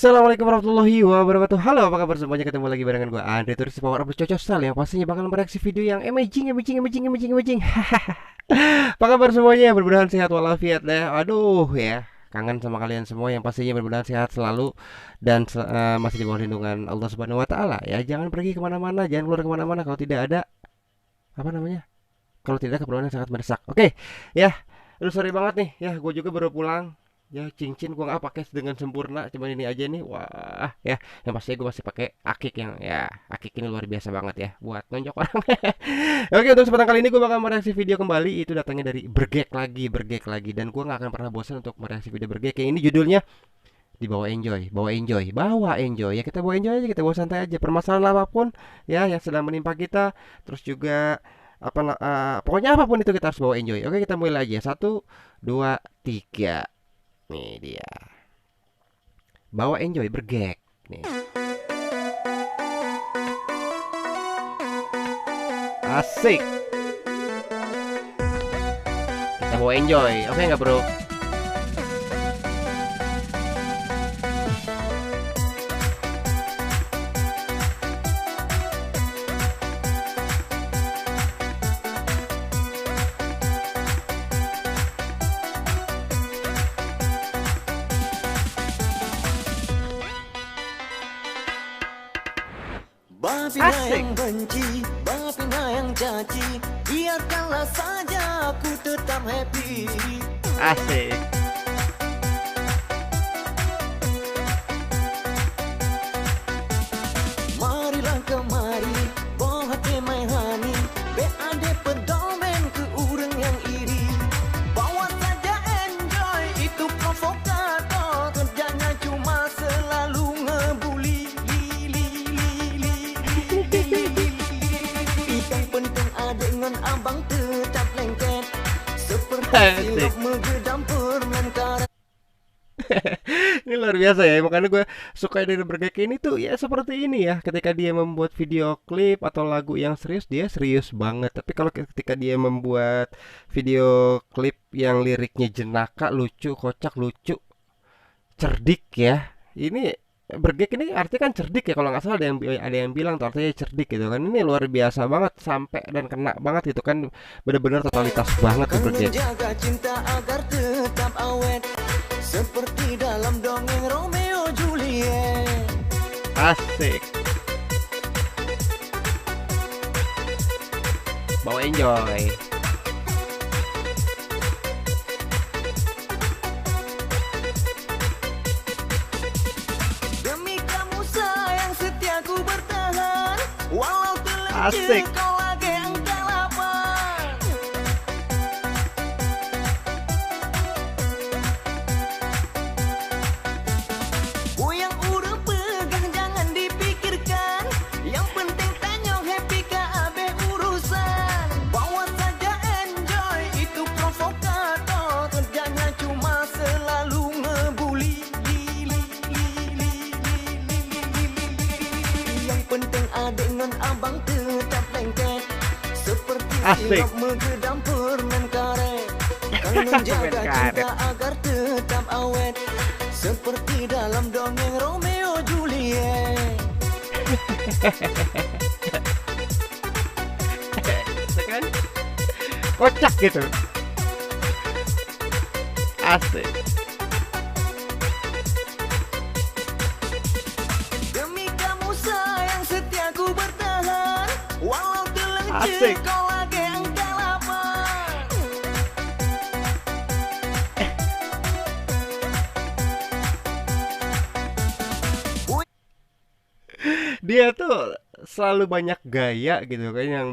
Assalamualaikum warahmatullahi wabarakatuh. Halo, apa kabar semuanya? Ketemu lagi barengan gue Andre Turis Power Up Cocok Style yang pastinya bakal mereaksi video yang amazing. Apa kabar semuanya? Mudah-mudahan sehat walafiat deh. Aduh ya, kangen sama kalian semua yang pastinya mudah-mudahan sehat selalu dan masih di bawah lindungan Allah Subhanahu Wa Taala ya. Jangan pergi kemana-mana, jangan keluar kemana-mana kalau tidak ada apa namanya? Kalau tidak ada keperluan yang sangat mendesak. Oke, ya. Aduh sorry banget nih ya, gue juga baru pulang. Ya cincin gua nggak pakai dengan sempurna, cuman ini aja nih. Wah ya, yang pasti gue masih pakai akik yang ya, akik ini luar biasa banget ya buat nonjok orang. Oke, untuk kesempatan kali ini gue bakal mereaksi video kembali. Itu datangnya dari bergek lagi, dan gue nggak akan pernah bosan untuk mereaksi video bergek. Yang ini judulnya dibawa enjoy, bawa enjoy ya, kita bawa enjoy aja, kita bawa santai aja, permasalahan apapun ya yang sedang menimpa kita, terus juga pokoknya apapun itu kita harus bawa enjoy. Oke, kita mulai aja. 1, 2, 3. Nih dia. Bawa enjoy bergek nih. Asik. Kita bawa enjoy. Oke nggak bro? Bapina yang benci, bapina yang caci, biarkanlah saja aku tetap happy. Asik. Marilah kemari, bawa hati my honey, BAD pedomen ke urang yang iri. Bawa saja enjoy, itu provokator, kerjanya cuma selalu ngebully. Yang penting adengan abang tetap lengket, seperti silap menggedam permen karet. Ini luar biasa ya, makanya gue suka dari bergek ini tuh ya seperti ini ya. Ketika dia membuat video klip atau lagu yang serius, dia serius banget. Tapi kalau ketika dia membuat video klip yang liriknya jenaka, lucu, kocak, lucu, cerdik ya, ini bergek ini artinya kan cerdik ya, kalau nggak salah ada yang bilang tuh artinya cerdik gitu kan. Ini luar biasa banget, sampai dan kena banget gitu kan, bener-bener totalitas banget tuh bergek. Menjaga cinta agar tetap awet, seperti dalam dongeng Romeo Juliet. Asik. Bawa enjoy. Demi kamu sayang setia ku bertahan, walau Asik. terlencir kau lagi engkau lapar. Ku yang udah pegang jangan dipikirkan, yang penting tanyong happy KAB urusan. Bawa saja enjoy, itu provokator, kerjanya cuma selalu ngebully. Yang penting adengan abang tetap lengket, seperti Asik. silap menggedam permen karet. Kan menjaga Permen karet. cinta agar tetap awet, seperti dalam dongeng Romeo Juliet. Itu kan kocak gitu. Asik. Demi kamu sayang setia ku bertahan, walau terlencir Asik. kau lagi engkau lapar. Dia tuh selalu banyak gaya gitu kan, yang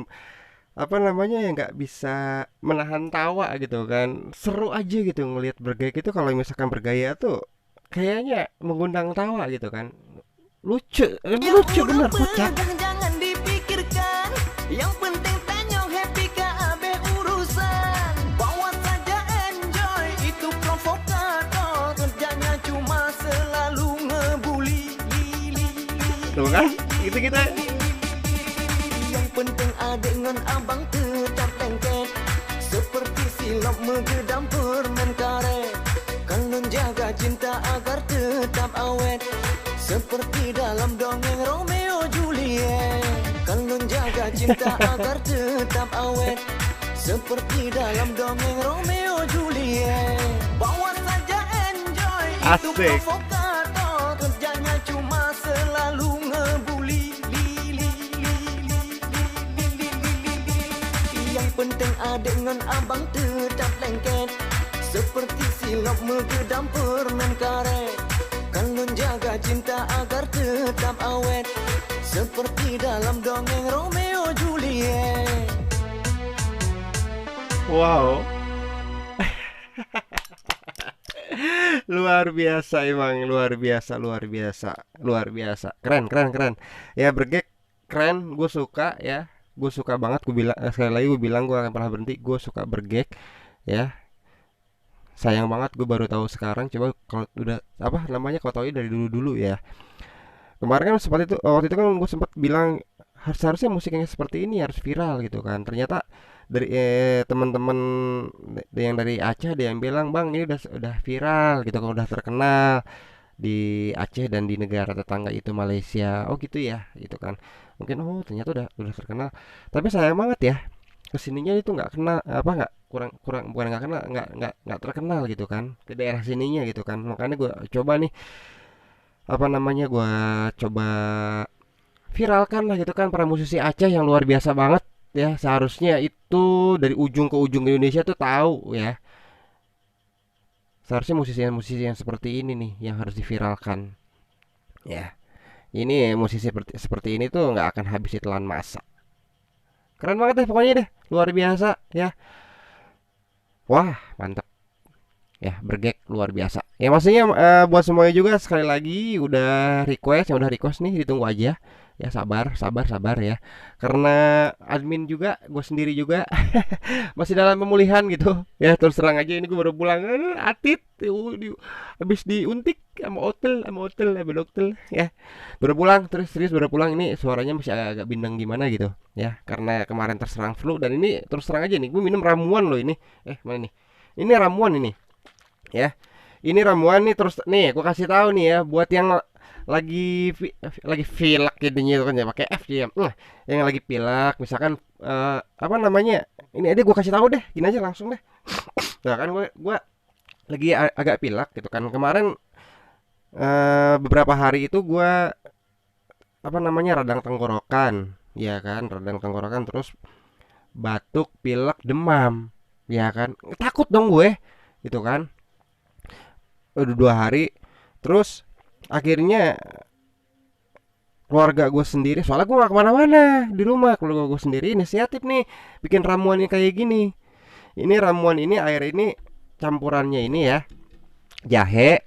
apa namanya, yang nggak bisa menahan tawa gitu kan. Seru aja gitu ngelihat bergaya itu, kalau misalkan bergaya tuh kayaknya mengundang tawa gitu kan. Lucu, lucu bener, kocak. Jangan dipikirkan, yang penting tanyong happy KAB urusan. Bawa saja enjoy, itu provokator, kerjanya cuma selalu ngebully. Tuh kan, gitu kita. Yang penting adengan abang tetap lengket, seperti silap menggedam permen karet. Kan menjaga cinta agar tetap awet seperti dalam dongeng Romeo Juliet. Kalian jaga cinta agar tetap awet seperti dalam dongeng Romeo Juliet. Bawa saja enjoy itu Asik. provokator, kerjanya cuma selalu ngebully. Yang penting adek dengan abang tetap lengket seperti silap megedam permen karet. Kalian jaga cinta agar tetap awet seperti dalam dongeng Romeo Juliet. Wow. Luar biasa emang, luar biasa, luar biasa, luar biasa. Keren, keren, keren. Ya Bergek keren, gue suka ya. Gue suka banget, gue bilang sekali lagi gue bilang gue akan pernah berhenti. Gue suka Bergek ya. Sayang banget gue baru tahu sekarang. Coba kalau udah apa namanya, kalau tahu dari dulu-dulu ya. Kemarin kan seperti itu, waktu itu kan gue sempat bilang harusnya musik yang seperti ini harus viral gitu kan. Ternyata dari teman-teman yang dari Aceh ada yang bilang, bang ini udah viral gitu kan, udah terkenal di Aceh dan di negara tetangga itu Malaysia. Oh gitu ya, gitu kan. Mungkin oh ternyata udah terkenal. Tapi sayang banget ya, kesininya itu nggak kenal apa, nggak kurang kurang bukan nggak kenal, nggak terkenal gitu kan ke daerah sininya gitu kan. Makanya gue coba nih apa namanya, gue coba viralkan lah gitu kan para musisi Aceh yang luar biasa banget ya. Seharusnya itu dari ujung ke ujung Indonesia tuh tahu ya. Seharusnya musisi-musisi yang seperti ini nih yang harus diviralkan ya. Ini musisi seperti ini tuh nggak akan habis ditelan masa. Keren banget deh pokoknya deh, luar biasa ya. Wah mantap ya, Bergek luar biasa ya. Maksudnya buat semuanya juga sekali lagi udah request, yang udah request nih ditunggu aja ya, sabar sabar sabar ya, karena admin juga gue sendiri juga masih dalam pemulihan gitu ya. Terus terang aja ini gue baru pulang, atit habis diuntik sama hotel sama dokter ya, baru pulang. Terus serius baru pulang, ini suaranya masih agak bindeng gimana gitu ya, karena kemarin terserang flu. Dan ini terus terang aja nih, gue minum ramuan loh ini, mana nih, ini ramuan ini ya, ini ramuan nih. Terus nih gue kasih tahu nih ya, buat yang lagi pilek jadinya itu kan ya, pakai F ya. Yang lagi pilek misalkan apa namanya, ini aja gue kasih tahu deh, gini aja langsung deh. Nah kan gue lagi agak pilek gitu kan. Kemarin beberapa hari itu gue apa namanya, radang tenggorokan ya kan, radang tenggorokan, terus batuk, pilek, demam ya kan. Takut dong gue gitu kan, udah 2 hari. Terus akhirnya keluarga gue sendiri, soalnya gue gak kemana-mana di rumah, keluarga gue sendiri inisiatif nih bikin ramuan yang kayak gini. Ini ramuan ini, air ini campurannya ini ya, jahe,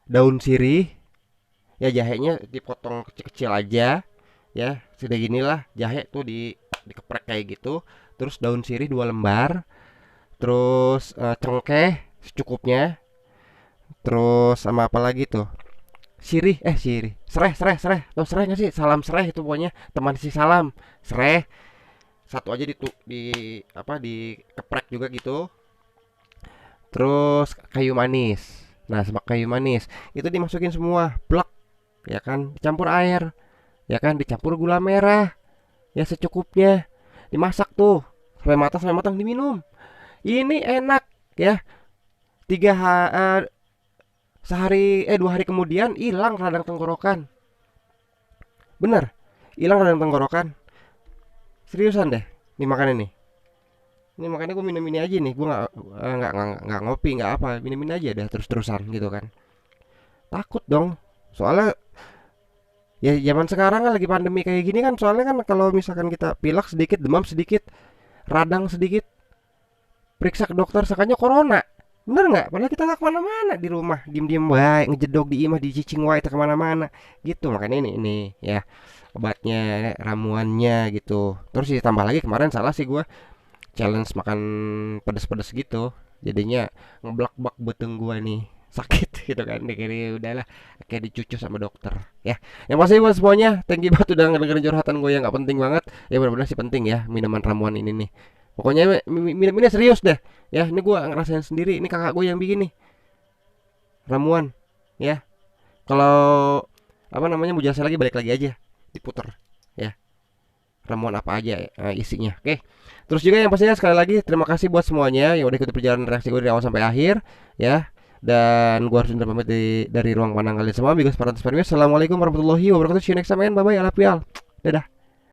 daun sirih ya. Jahenya dipotong kecil-kecil aja ya, sudah ginilah. Jahe tuh dikeprek kayak gitu. Terus daun sirih 2 lembar. Terus cengkeh secukupnya. Terus sama apa lagi tuh, sirih serai. Tuh serai nggak sih, salam serai itu pokoknya, teman si salam serai satu aja di apa, dikeprek juga gitu. Terus kayu manis. Nah sama kayu manis itu dimasukin semua blek ya kan, dicampur air ya kan, dicampur gula merah ya secukupnya, dimasak tuh sampai matang diminum. Ini enak ya. 2 hari kemudian hilang radang tenggorokan. Bener, hilang radang tenggorokan. Seriusan deh, nih makan ini. Ini makanya gue minum ini aja nih. Gue nggak ngopi, nggak apa, minum ini aja dah terus-terusan gitu kan. Takut dong, soalnya ya zaman sekarang kan lagi pandemi kayak gini kan. Soalnya kan kalau misalkan kita pilek sedikit, demam sedikit, radang sedikit, periksa ke dokter sakanya corona. Bener nggak? Padahal kita nggak kemana-mana, di rumah diem-diem baik, ngejedok di imah, di cicing wae, tak kemana-mana gitu. Makanya ini ya obatnya, ramuannya gitu. Terus ditambah lagi kemarin salah sih gue challenge makan pedes-pedes gitu, jadinya ngeblak-blak beteng gue nih sakit gitu kan. Dikira udahlah kayak dicucuk sama dokter ya. Yang pasti buat semuanya, thank you banget udah ngedengerin curhatan gue yang nggak penting banget ya. Benar-benar sih penting ya minuman ramuan ini nih. Pokoknya minum ini serius deh. Ya, ini gua ngerasain sendiri. Ini kakak gue yang bikin nih. Ramuan. Ya. Kalau apa namanya mau jelasin lagi balik lagi aja. Diputer. Ya. Ramuan apa aja isinya. Oke. Terus juga yang pastinya sekali lagi terima kasih buat semuanya yang udah ikuti perjalanan reaksi gue dari awal sampai akhir. Ya. Dan gua harus undur pamit dari ruang pandang kalian semua. Amigos para Assalamualaikum warahmatullahi wabarakatuh. See you next time, man. Bye bye. I love you all. Dadah.